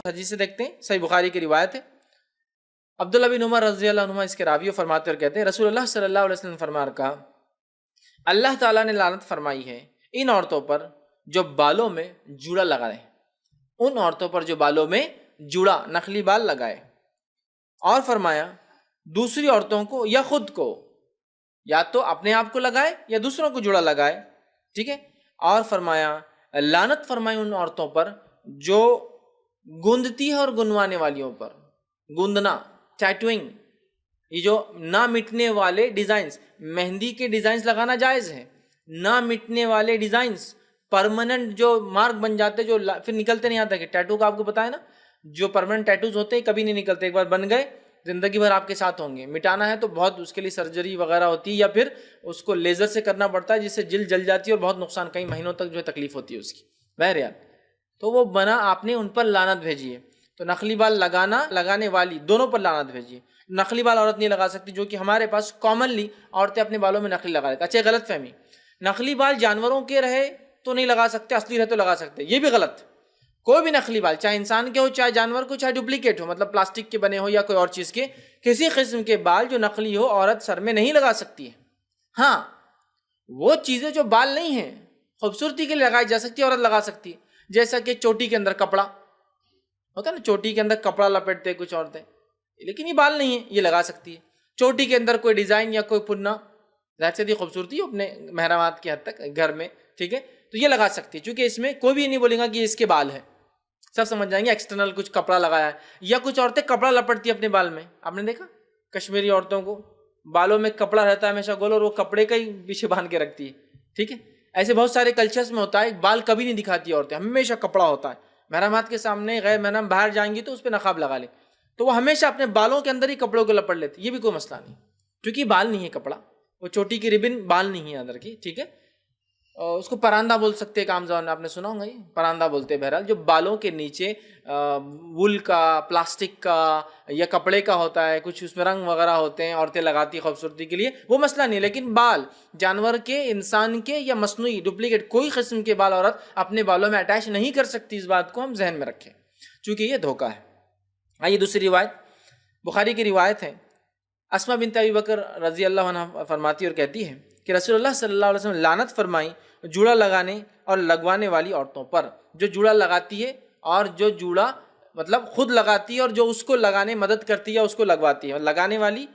حدیث سے دیکھتے ہیں، صحیح بخاری کی روایت ہے۔ عبداللہ بن عمر رضی اللہ عنہما اس کے راوی فرماتے اور کہتے ہیں رسول اللہ صلی اللہ علیہ وسلم فرمان کہا اللہ تعالیٰ نے لعنت فرمائی ہے ان عورتوں پر جو بالوں میں جوڑا لگائے، ان عورتوں پر جو بالوں میں جوڑا نخلی بال لگائے، اور فرمایا دوسری عورتوں کو یا خود کو، یا تو اپنے آپ کو لگائے یا دوسروں کو جوڑا لگائے، ٹھیک ہے، اور فرمایا لعنت فرمائی ان عورتوں پر جو گوندتی ہے اور گنوانے والیوں پر۔ گوندنا، ٹیٹوئنگ، یہ جو نہ مٹنے والے ڈیزائنز، مہندی کے ڈیزائنز لگانا جائز ہے، نہ مٹنے والے ڈیزائنز، پرماننٹ جو مارک بن جاتے جو پھر نکلتے نہیں آتا، کہ ٹیٹو کا آپ کو پتا ہے نا، جو پرماننٹ ٹیٹوز ہوتے ہیں کبھی نہیں نکلتے، ایک بار بن گئے زندگی بھر آپ کے ساتھ ہوں گے۔ مٹانا ہے تو بہت اس کے لیے سرجری وغیرہ ہوتی ہے، یا پھر اس کو لیزر سے کرنا پڑتا ہے جس سے جلد جل جاتی ہے اور بہت نقصان، کئی مہینوں تک جو ہے تکلیف ہوتی ہے اس کی۔ بہرحال تو وہ بنا، آپ نے ان پر لعنت بھیجی ہے۔ تو نقلی بال لگانا، لگانے والی، دونوں پر لعنت بھیجی ہے۔ نقلی بال عورت نہیں لگا سکتی، جو کہ ہمارے پاس کامنلی عورتیں اپنے بالوں میں نقلی لگا لیتی۔ اچھا، غلط فہمی، نقلی بال جانوروں کے رہے تو نہیں لگا سکتے، اصلی رہے تو لگا سکتے، یہ بھی غلط۔ کوئی بھی نقلی بال، چاہے انسان کے ہو چاہے جانور کو، چاہے ڈپلیکیٹ ہو، مطلب پلاسٹک کے بنے ہو یا کوئی اور چیز کے، کسی قسم کے بال جو نقلی ہو عورت سر میں نہیں لگا سکتی ہے۔ ہاں، وہ چیزیں جو بال نہیں ہیں، خوبصورتی کے لیے لگائی جا سکتی ہے، عورت لگا سکتی ہے، جیسا کہ چوٹی کے اندر کپڑا ہوتا ہے نا، چوٹی کے اندر کپڑا لپیٹتے کچھ عورتیں، لیکن یہ بال نہیں ہے، یہ لگا سکتی ہے۔ چوٹی کے اندر کوئی ڈیزائن یا کوئی پننا، ظاہر سی خوبصورتی اپنے محرمات کی حد تک گھر میں، ٹھیک ہے، تو یہ لگا سکتی ہے، چونکہ اس میں کوئی بھی نہیں بولے گا کہ یہ اس کے بال ہے، سب سمجھ جائیں گے ایکسٹرنل کچھ کپڑا لگایا ہے۔ یا کچھ عورتیں کپڑا لپٹتی ہیں اپنے بال میں، آپ نے دیکھا کشمیری عورتوں کو بالوں میں کپڑا رہتا ہے ہمیشہ گول، اور وہ کپڑے کا ہی پیچھے باندھ کے رکھتی ہے، ٹھیک ہے۔ ایسے بہت سارے کلچرز میں ہوتا ہے، بال کبھی نہیں دکھاتی عورتیں، ہمیشہ کپڑا ہوتا ہے، محرمات کے سامنے غیر محرم باہر جائیں گی تو اس پہ نقاب لگا لیں، تو وہ ہمیشہ اپنے بالوں کے اندر ہی کپڑوں کو لپٹ لیتی، یہ بھی کوئی مسئلہ نہیں، کیونکہ بال نہیں ہے کپڑا، وہ چوٹی کی ربن بال نہیں ہے اندر کی، ٹھیک ہے۔ اس کو پراندہ بول سکتے ہیں، عام زبان میں آپ نے سنا ہوگا، یہ پراندہ بولتے ہیں۔ بہرحال جو بالوں کے نیچے وول کا، پلاسٹک کا یا کپڑے کا ہوتا ہے، کچھ اس میں رنگ وغیرہ ہوتے ہیں، عورتیں لگاتی خوبصورتی کے لیے، وہ مسئلہ نہیں، لیکن بال جانور کے، انسان کے یا مصنوعی ڈپلیکیٹ کوئی قسم کے بال عورت اپنے بالوں میں اٹیچ نہیں کر سکتی، اس بات کو ہم ذہن میں رکھیں، چونکہ یہ دھوکہ ہے۔ آئیے دوسری روایت، بخاری کی روایت ہے، اسماء بنت ابی بکر رضی اللہ عنہ فرماتی اور کہتی ہے کہ رسول اللہ صلی اللہ علیہ وسلم لعنت فرمائی جوڑا لگانے اور لگوانے والی عورتوں پر، جو جوڑا لگاتی ہے اور جو جوڑا مطلب خود لگاتی ہے اور جو اس کو لگانے مدد کرتی ہے اس کو لگواتی ہے، لگانے والی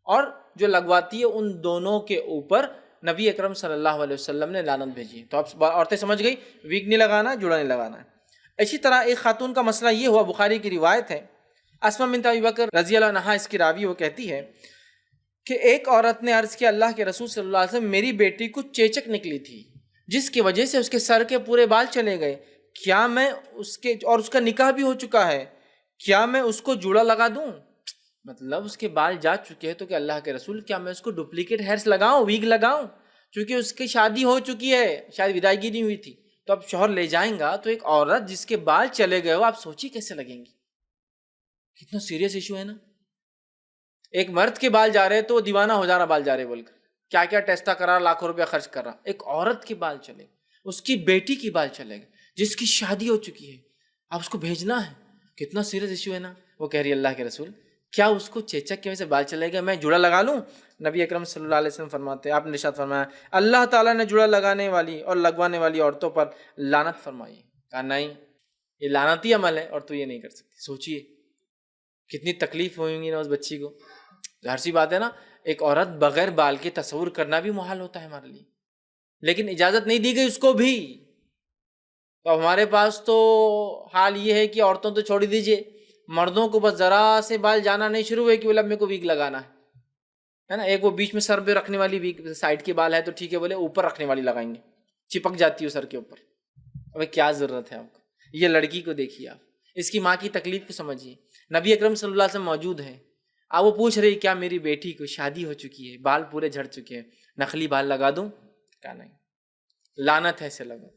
اور جو لگواتی ہے، ان دونوں کے اوپر نبی اکرم صلی اللہ علیہ وسلم نے لعنت بھیجی ہے۔ تو اب عورتیں سمجھ گئی، ویگ نہیں لگانا، جوڑا نہیں لگانا ہے۔ اسی طرح ایک خاتون کا مسئلہ یہ ہوا، بخاری کی روایت ہے، اسماء بنت ابی بکر رضی اللہ عنہا اس کی راوی، وہ کہتی ہے کہ ایک عورت نے عرض کیا اللہ کے رسول صلی اللہ علیہ وسلم، میری بیٹی کو چیچک نکلی تھی جس کی وجہ سے اس کے سر کے پورے بال چلے گئے، کیا میں اس کے، اور اس کا نکاح بھی ہو چکا ہے، کیا میں اس کو جوڑا لگا دوں؟ مطلب اس کے بال جا چکے ہیں، تو کہ اللہ کے رسول کیا میں اس کو ڈپلیکیٹ ہیئرس لگاؤں، ویگ لگاؤں؟ چونکہ اس کی شادی ہو چکی ہے، شاید ودائیگی نہیں ہوئی تھی، تو اب شوہر لے جائیں گا، تو ایک عورت جس کے بال چلے گئے ہو، آپ سوچی کیسے لگیں گی؟ کتنا سیریس ایشو ہے نا۔ ایک مرد کے بال جا رہے تو وہ دیوانہ ہو جا رہا بال جا رہے بول کر، کیا کیا ٹیسٹا کرا، لاکھوں روپیہ خرچ کر رہا۔ ایک عورت کے بال چلے گئے، اس کی بیٹی کی بال چلے گئے جس کی شادی ہو چکی ہے، اب اس کو بھیجنا ہے، کتنا سیریس ایشو ہے نا۔ وہ کہہ رہی اللہ کے رسول کیا اس کو چیچک کی وجہ سے بال چلے گئے، میں جوڑا لگا لوں؟ نبی اکرم صلی اللہ علیہ وسلم فرماتے ہیں، آپ نے ارشاد فرمایا اللہ تعالیٰ نے جوڑا لگانے والی اور لگوانے والی عورتوں پر لعنت فرمائی۔ کہا نہیں، یہ لعنتی عمل ہے اور تو یہ نہیں کر سکتی۔ سوچئے کتنی تکلیف ہوئی گی نا اس بچی کو۔ ظاہر سی بات ہے نا، ایک عورت بغیر بال کے تصور کرنا بھی محال ہوتا ہے ہمارے لیے، لیکن اجازت نہیں دی گئی اس کو بھی۔ تو ہمارے پاس تو حال یہ ہے کہ عورتوں تو چھوڑ دیجئے، مردوں کو بس ذرا سے بال جانا نہیں شروع ہوئے کہ بولے اب میرے کو ویگ لگانا ہے نا۔ ایک وہ بیچ میں سر پہ رکھنے والی ویگ، سائڈ کے بال ہے تو ٹھیک ہے، بولے اوپر رکھنے والی لگائیں گے، چپک جاتی ہے سر کے اوپر۔ اب کیا ضرورت ہے آپ کو؟ یہ لڑکی کو دیکھیے آپ، اس کی ماں کی تکلیف کو سمجھیے۔ نبی اکرم صلی اللہ علیہ وسلم موجود ہیں، اب وہ پوچھ رہی کیا میری بیٹی کو شادی ہو چکی ہے، بال پورے جھڑ چکے ہیں، نقلی بال لگا دوں؟ کہا نہیں، لعنت ہے اسے لگا،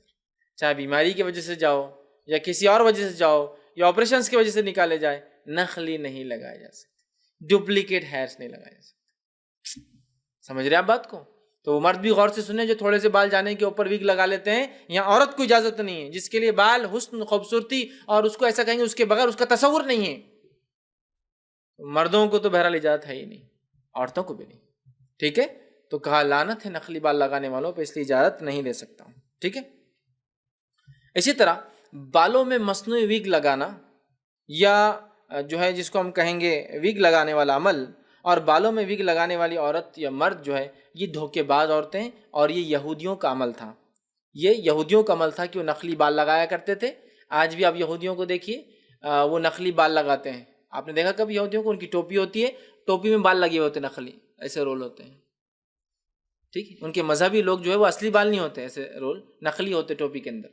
چاہے بیماری کی وجہ سے جاؤ یا کسی اور وجہ سے جاؤ یا آپریشنز کی وجہ سے نکالے جائے، نقلی نہیں لگائے جا سکتے، ڈپلیکیٹ ہیئرس نہیں لگائے جا سکتے۔ سمجھ رہے آپ بات کو؟ تو وہ مرد بھی غور سے سنیں جو تھوڑے سے بال جانے کے اوپر وگ لگا لیتے ہیں. یہاں عورت کو اجازت نہیں ہے, جس کے لیے بال حسن خوبصورتی اور اس کو ایسا کہیں گے اس کے بغیر اس کا تصور نہیں ہے. مردوں کو تو بہرحال اجازت ہے ہی نہیں, عورتوں کو بھی نہیں. ٹھیک ہے, تو کہا لعنت ہے نقلی بال لگانے والوں پہ, اس لیے اجازت نہیں دے سکتا ہوں. ٹھیک ہے. اسی طرح بالوں میں مصنوعی وگ لگانا یا جو ہے جس کو ہم کہیں گے وگ لگانے والا عمل, اور بالوں میں وگ لگانے والی عورت یا مرد جو ہے یہ دھوکے باز عورتیں, اور یہ یہودیوں کا عمل تھا. یہ یہودیوں کا عمل تھا کہ وہ نقلی بال لگایا کرتے تھے. آج بھی آپ یہودیوں کو دیکھیے, وہ نقلی بال لگاتے ہیں. آپ نے دیکھا کبھی یہودیوں کو؟ ان کی ٹوپی ہوتی ہے, ٹوپی میں بال لگے ہوتے ہیں نقلی, ایسے رول ہوتے ہیں. ٹھیک ہے, ان کے مذہبی لوگ جو ہے وہ اصلی بال نہیں ہوتے, ایسے رول نقلی ہوتے ٹوپی کے اندر.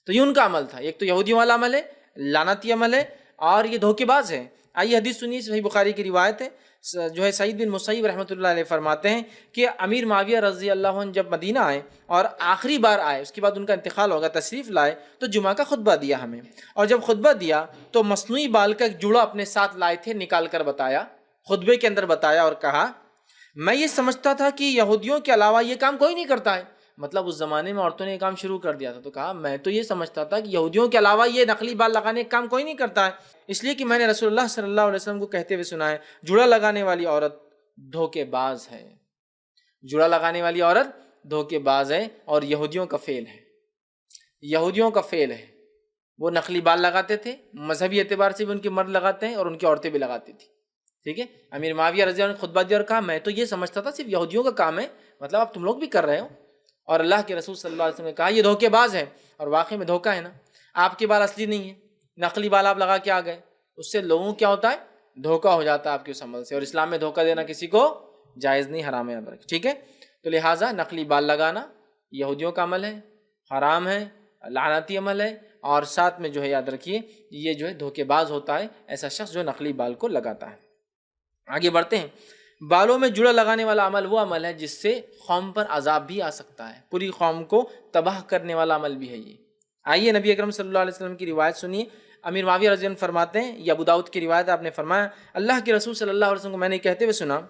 تو یہ ان کا عمل تھا. ایک تو یہودیوں والا عمل ہے, لعنتی عمل ہے, اور یہ دھوکے باز ہے. آئیے حدیث سنیے, صحیح بخاری کی روایت ہے. جو ہے سعید بن مسیب رحمۃ اللہ علیہ فرماتے ہیں کہ امیر معاویہ رضی اللہ عنہ جب مدینہ آئے اور آخری بار آئے, اس کے بعد ان کا انتقال ہوگا, تشریف لائے تو جمعہ کا خطبہ دیا ہمیں. اور جب خطبہ دیا تو مصنوعی بال کا ایک جوڑا اپنے ساتھ لائے تھے, نکال کر بتایا, خطبے کے اندر بتایا اور کہا میں یہ سمجھتا تھا کہ یہودیوں کے علاوہ یہ کام کوئی نہیں کرتا ہے. مطلب اس زمانے میں عورتوں نے یہ کام شروع کر دیا تھا. تو کہا میں تو یہ سمجھتا تھا کہ یہودیوں کے علاوہ یہ نقلی بال لگانے کا کام کوئی نہیں کرتا ہے, اس لیے کہ میں نے رسول اللہ صلی اللہ علیہ وسلم کو کہتے ہوئے سنا ہے جوڑا لگانے والی عورت دھوکے باز ہے. جوڑا لگانے والی عورت دھوکے باز ہے اور یہودیوں کا فعل ہے. یہودیوں کا فعل ہے. وہ نقلی بال لگاتے تھے, مذہبی اعتبار سے بھی ان کے مرد لگاتے ہیں اور ان کی عورتیں بھی لگاتی تھی. ٹھیک ہے, امیر معاویہ رضی اللہ عنہ نے خطبہ دیا اور کہا میں تو یہ سمجھتا تھا صرف یہودیوں کا کام ہے, مطلب اب تم لوگ بھی کر رہے ہو. اور اللہ کے رسول صلی اللہ علیہ وسلم نے کہا یہ دھوکے باز ہے, اور واقعی میں دھوکہ ہے نا. آپ کے بال اصلی نہیں ہیں, نقلی بال آپ لگا کے آ گئے, اس سے لوگوں کیا ہوتا ہے, دھوکہ ہو جاتا ہے آپ کے اس عمل سے. اور اسلام میں دھوکہ دینا کسی کو جائز نہیں, حرام ہے. ٹھیک ہے, تو لہٰذا نقلی بال لگانا یہودیوں کا عمل ہے, حرام ہے, لعنتی عمل ہے, اور ساتھ میں جو ہے یاد رکھیے یہ جو ہے دھوکے باز ہوتا ہے ایسا شخص جو نقلی بال کو لگاتا ہے. آگے بڑھتے ہیں. بالوں میں جوڑا لگانے والا عمل وہ عمل ہے جس سے قوم پر عذاب بھی آ سکتا ہے, پوری قوم کو تباہ کرنے والا عمل بھی ہے یہ. آئیے نبی اکرم صلی اللہ علیہ وسلم کی روایت سنیے. امیر معاویہ رضی اللہ عنہ فرماتے ہیں, یہ ابو داؤد کی روایت, آپ نے فرمایا اللہ کے رسول صلی اللہ علیہ وسلم کو میں نے کہتے ہوئے سنا,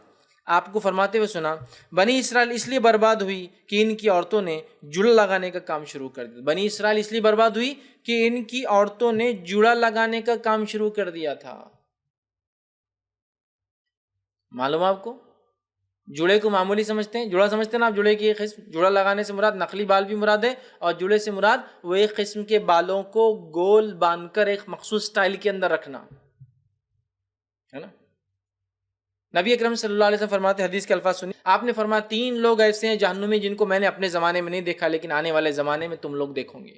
آپ کو فرماتے ہوئے سنا بنی اسرائیل اس لیے برباد ہوئی کہ ان کی عورتوں نے جوڑا لگانے کا کام شروع کر دیا. بنی اسرائیل اس لیے برباد ہوئی کہ ان کی عورتوں نے جوڑا لگانے کا کام شروع کر دیا تھا. معلوم آپ کو, جوڑے کو معمولی سمجھتے ہیں, جوڑا سمجھتے ہیں نا آپ, جوڑے کی ایک قسم. جوڑا لگانے سے مراد نقلی بال بھی مراد ہے, اور جوڑے سے مراد وہ ایک قسم کے بالوں کو گول باندھ کر ایک مخصوص سٹائل کے اندر رکھنا ہے نا. نبی اکرم صلی اللہ علیہ وسلم فرماتے, حدیث کے الفاظ سنیے, آپ نے فرمایا 3 لوگ ایسے ہیں جہنمی جن کو میں نے اپنے زمانے میں نہیں دیکھا لیکن آنے والے زمانے میں تم لوگ دیکھو گے.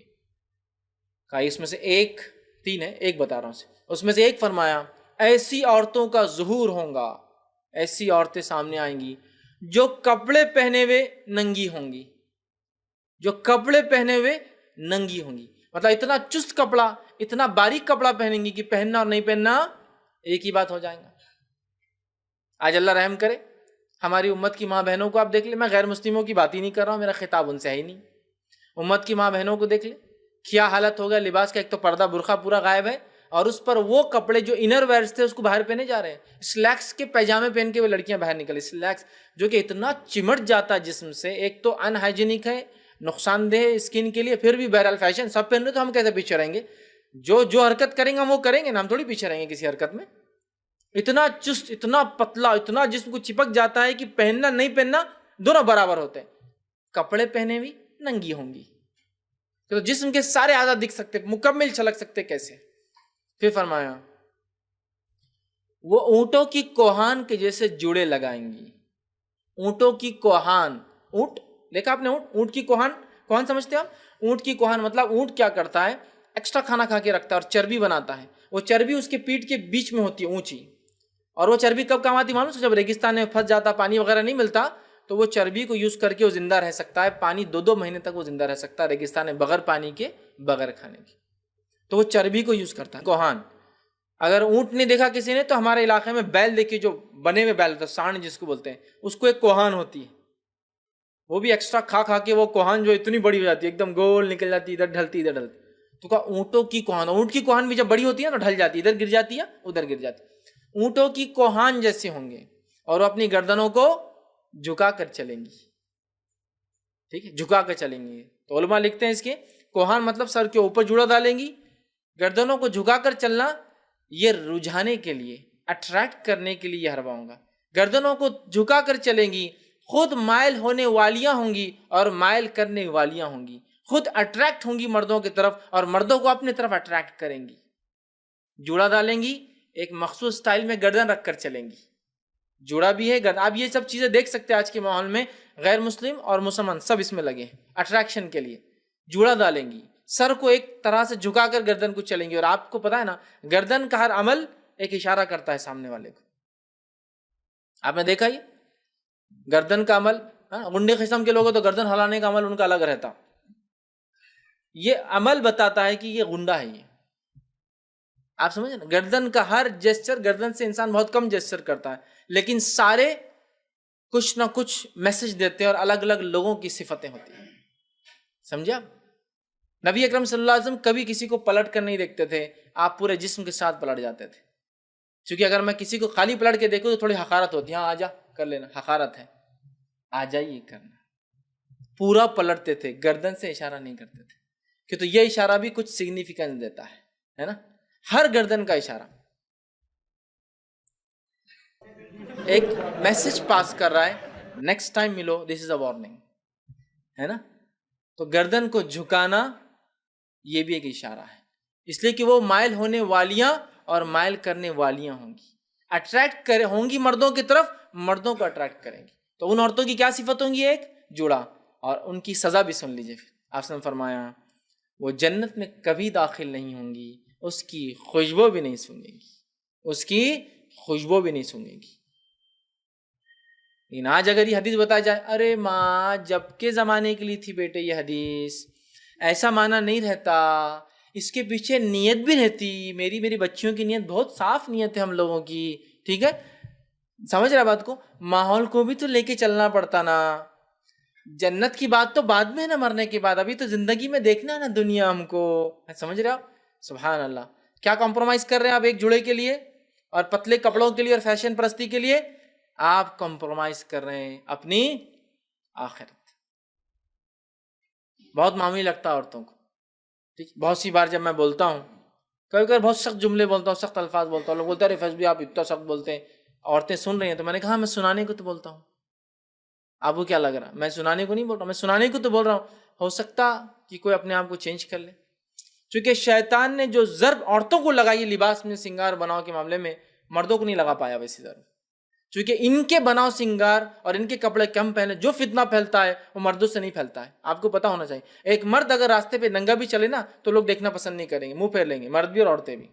کہا اس میں سے ایک, 3 ہے, ایک بتا رہا ہوں سے, اس میں سے ایک فرمایا ایسی عورتوں کا ظہور ہوگا, ایسی عورتیں سامنے آئیں گی جو کپڑے پہنے ہوئے ننگی ہوں گی, جو کپڑے پہنے ہوئے ننگی ہوں گی. مطلب اتنا چست کپڑا, اتنا باریک کپڑا پہنیں گی کہ پہننا اور نہیں پہننا ایک ہی بات ہو جائے گا. آج اللہ رحم کرے, ہماری امت کی ماں بہنوں کو آپ دیکھ لیں, میں غیر مسلموں کی بات ہی نہیں کر رہا ہوں, میرا خطاب ان سے ہے ہی نہیں. امت کی ماں بہنوں کو دیکھ لیں, کیا حالت ہو گیا لباس کا. ایک تو پردہ برقع پورا غائب ہے, اور اس پر وہ کپڑے جو انر ویئرز تھے اس کو باہر پہنے جا رہے ہیں. سلیکس کے پیجامے پہن کے وہ لڑکیاں باہر نکلی, سلیکس جو کہ اتنا چمٹ جاتا ہے جسم سے, ایک تو ان ہائیجینک ہے, نقصان دہ اسکن کے لیے, پھر بھی بہرحال فیشن سب پہن رہے تو ہم کیسے پیچھے رہیں گے. جو حرکت کریں گے ہم وہ کریں گے نا, ہم تھوڑی پیچھے رہیں گے کسی حرکت میں. اتنا چست, اتنا پتلا, اتنا جسم کو چپک جاتا ہے کہ پہننا نہیں پہننا دونوں برابر ہوتے ہیں. کپڑے پہنے بھی ننگی ہوں گی تو جسم کے سارے اعضاء دکھ سکتے, مکمل چھلک سکتے کیسے. پھر فرمایا وہ اونٹوں کی کوہان کے جیسے جوڑے لگائیں گی. اونٹوں کی کوہان, اونٹ دیکھا آپ نے, اونٹ کی کوہان, کوہان سمجھتے آپ؟ اونٹ کی کوہان مطلب اونٹ کیا کرتا ہے, ایکسٹرا کھانا کھا کے رکھتا ہے اور چربی بناتا ہے. وہ چربی اس کے پیٹھ کے بیچ میں ہوتی ہے اونچی, اور وہ چربی کب کام آتی معلوم ہے؟ جب ریگستان میں پھنس جاتا, پانی وغیرہ نہیں ملتا, تو وہ چربی کو یوز کر کے وہ زندہ رہ سکتا ہے. پانی 2 مہینے تک وہ زندہ رہ سکتا ہے ریگستان میں, بغیر پانی کے, بغیر کھانے کے. تو وہ چربی کو یوز کرتا ہے کوہان. اگر اونٹ نہیں دیکھا کسی نے تو ہمارے علاقے میں بیل دیکھیے, جو بنے ہوئے بیل ہوتا ہے, سانڈ جس کو بولتے ہیں, اس کو ایک کوہان ہوتی ہے. وہ بھی ایکسٹرا کھا کھا کے وہ کوہان جو اتنی بڑی ہو جاتی ہے, ایک دم گول نکل جاتی ہے, ادھر ڈھلتی ادھر ڈھلتی. تو کہا اونٹوں کی کوہان. اونٹ کی کوہان بھی جب بڑی ہوتی ہے نا ڈھل جاتی ہے, ادھر گر جاتی ہے ادھر گر جاتی ہے. اونٹوں کی کوہان جیسے ہوں گے, اور وہ اپنی گردنوں کو جھکا کر چلیں گی. ٹھیک ہے، جھکا کے چلیں گی. تو علماء لکھتے ہیں اس کے کوہان مطلب سر کے اوپر جوڑا ڈالیں گی. گردنوں کو جھکا کر چلنا یہ رجھانے کے لیے، اٹریکٹ کرنے کے لیے یہ حربہ ہوگا. گردنوں کو جھکا کر چلیں گی، خود مائل ہونے والیاں ہوں گی اور مائل کرنے والیاں ہوں گی. خود اٹریکٹ ہوں گی مردوں کی طرف اور مردوں کو اپنے طرف اٹریکٹ کریں گی. جوڑا ڈالیں گی، ایک مخصوص سٹائل میں گردن رکھ کر چلیں گی. جوڑا بھی ہے گردن. آپ یہ سب چیزیں دیکھ سکتے ہیں آج کے ماحول میں، غیر مسلم اور مسلمان سب اس میں لگے ہیں اٹریکشن کے لیے. جوڑا ڈالیں گی، سر کو ایک طرح سے جھکا کر گردن کو چلیں گی. اور آپ کو پتا ہے نا، گردن کا ہر عمل ایک اشارہ کرتا ہے سامنے والے کو. آپ نے دیکھا یہ گردن کا عمل، غنڈے قسم کے لوگ ہیں تو گردن ہلانے کا عمل ان کا الگ رہتا. یہ عمل بتاتا ہے کہ یہ غنڈا ہے. یہ آپ سمجھیں نا، گردن کا ہر جیسچر، گردن سے انسان بہت کم جیسچر کرتا ہے لیکن سارے کچھ نہ کچھ میسج دیتے ہیں اور الگ الگ لوگوں کی صفتیں ہوتی ہیں. سمجھا؟ نبی اکرم صلی اللہ علیہ وسلم کبھی کسی کو پلٹ کر نہیں دیکھتے تھے، آپ پورے جسم کے ساتھ پلٹ جاتے تھے. چونکہ اگر میں کسی کو خالی پلٹ کے دیکھوں تو تھوڑی حقارت ہوتی ہے، ہاں آجا کر لینا، حقارت ہے، آ جائیے کرنا. پورا پلٹتے تھے، گردن سے اشارہ نہیں کرتے تھے، کہ تو یہ اشارہ بھی کچھ سگنیفیکنس دیتا ہے نا. ہر گردن کا اشارہ ایک میسج پاس کر رہا ہے، نیکسٹ ٹائم ملو دس از اے وارننگ، ہے نا. تو گردن کو جھکانا یہ بھی ایک اشارہ ہے، اس لیے کہ وہ مائل ہونے والیاں اور مائل کرنے والیاں ہوں گی، اٹریکٹ ہوں گی مردوں کی طرف، مردوں کو اٹریکٹ کریں گی. تو ان عورتوں کی کیا صفت ہوں گی؟ ایک جوڑا. اور ان کی سزا بھی سن لیجیے. پھر آپ نے فرمایا وہ جنت میں کبھی داخل نہیں ہوں گی، اس کی خوشبو بھی نہیں سونگیں گی، اس کی خوشبو بھی نہیں سونگیں گی. لیکن آج اگر یہ حدیث بتایا جائے، ارے ماں جب کے زمانے کے لیے تھی بیٹے یہ حدیث، ایسا معنی نہیں رہتا، اس کے پیچھے نیت بھی رہتی. میری بچیوں کی نیت بہت صاف نیت ہے ہم لوگوں کی، ٹھیک ہے، سمجھ رہا بات کو. ماحول کو بھی تو لے کے چلنا پڑتا نا. جنت کی بات تو بعد میں ہے نا، مرنے کے بعد. ابھی تو زندگی میں دیکھنا ہے نا دنیا ہم کو، سمجھ رہے آپ؟ سبحان اللہ. کیا کمپرومائز کر رہے ہیں آپ ایک جوڑے کے لیے اور پتلے کپڑوں کے لیے اور فیشن پرستی کے لیے؟ آپ کمپرومائز کر رہے ہیں اپنی آخرت. بہت معمولی لگتا ہے عورتوں کو، ٹھیک. بہت سی بار جب میں بولتا ہوں، کبھی کبھی بہت سخت جملے بولتا ہوں، سخت الفاظ بولتا ہوں، لوگ بولتے ہیں ارے فیض بھی آپ اتنا سخت بولتے ہیں. عورتیں سن رہی ہیں تو میں نے کہا میں سنانے کو تو بولتا ہوں. آپ کو کیا لگ رہا؟ میں سنانے کو نہیں بول رہا، میں سنانے کو تو بول رہا ہوں. ہو سکتا کہ کوئی اپنے آپ کو چینج کر لے. چونکہ شیطان نے جو ضرب عورتوں کو لگائی لباس میں سنگار بناؤ کے معاملے میں، مردوں کو نہیں لگا پایا ویسی ضرب. چونکہ ان کے بناؤ سنگار اور ان کے کپڑے کم پہنے، جو فتنہ پھیلتا ہے وہ مردوں سے نہیں پھیلتا ہے. آپ کو پتا ہونا چاہیے. ایک مرد اگر راستے پہ ننگا بھی چلے نا تو لوگ دیکھنا پسند نہیں کریں گے، منہ پھیر لیں گے، مرد بھی اور عورتیں بھی.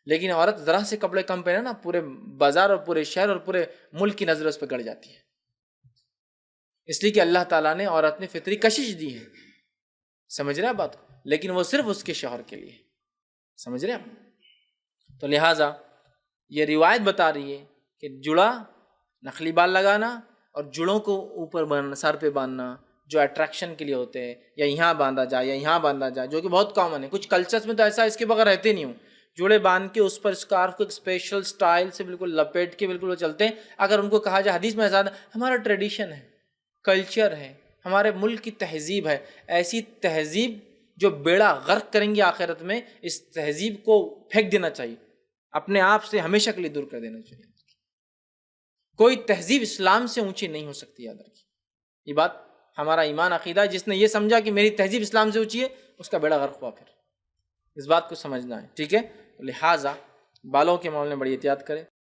لیکن عورت ذرا سے کپڑے کم پہنے نا، پورے بازار اور پورے شہر اور پورے ملک کی نظر اس پہ گڑ جاتی ہے. اس لیے کہ اللہ تعالیٰ نے عورت میں فطری کشش دی ہے. سمجھ رہے ہیں بات کو؟ لیکن وہ صرف اس کے شوہر کے لیے. سمجھ رہے ہیں آپ؟ تو لہٰذا یہ روایت بتا رہی ہے کہ جڑا، نخلی بال لگانا اور جڑوں کو اوپر باندھنا، سر پہ باندھنا، جو اٹریکشن کے لیے ہوتے ہیں، یا یہاں باندھا جائے یا یہاں باندھا جائے، جو کہ بہت کامن ہے. کچھ کلچرز میں تو ایسا اس کے بغیر رہتے نہیں ہوں. جوڑے باندھ کے اس پر اسکارف کو ایک اسپیشل سٹائل سے بالکل لپیٹ کے بالکل وہ چلتے ہیں. اگر ان کو کہا جائے حدیث میں ایسا، ہمارا ٹریڈیشن ہے، کلچر ہے، ہمارے ملک کی تہذیب ہے. ایسی تہذیب جو بیڑا غرق کریں گی آخرت میں، اس تہذیب کو پھینک دینا چاہیے، اپنے آپ سے ہمیشہ کے لیے دور کر دینا چاہیے. کوئی تہذیب اسلام سے اونچی نہیں ہو سکتی. یاد رکھیے یہ بات، ہمارا ایمان عقیدہ ہے. جس نے یہ سمجھا کہ میری تہذیب اسلام سے اونچی ہے، اس کا بیڑا غرق ہوا. پھر اس بات کو سمجھنا ہے، ٹھیک ہے. لہٰذا بالوں کے معاملے میں بڑی احتیاط کریں.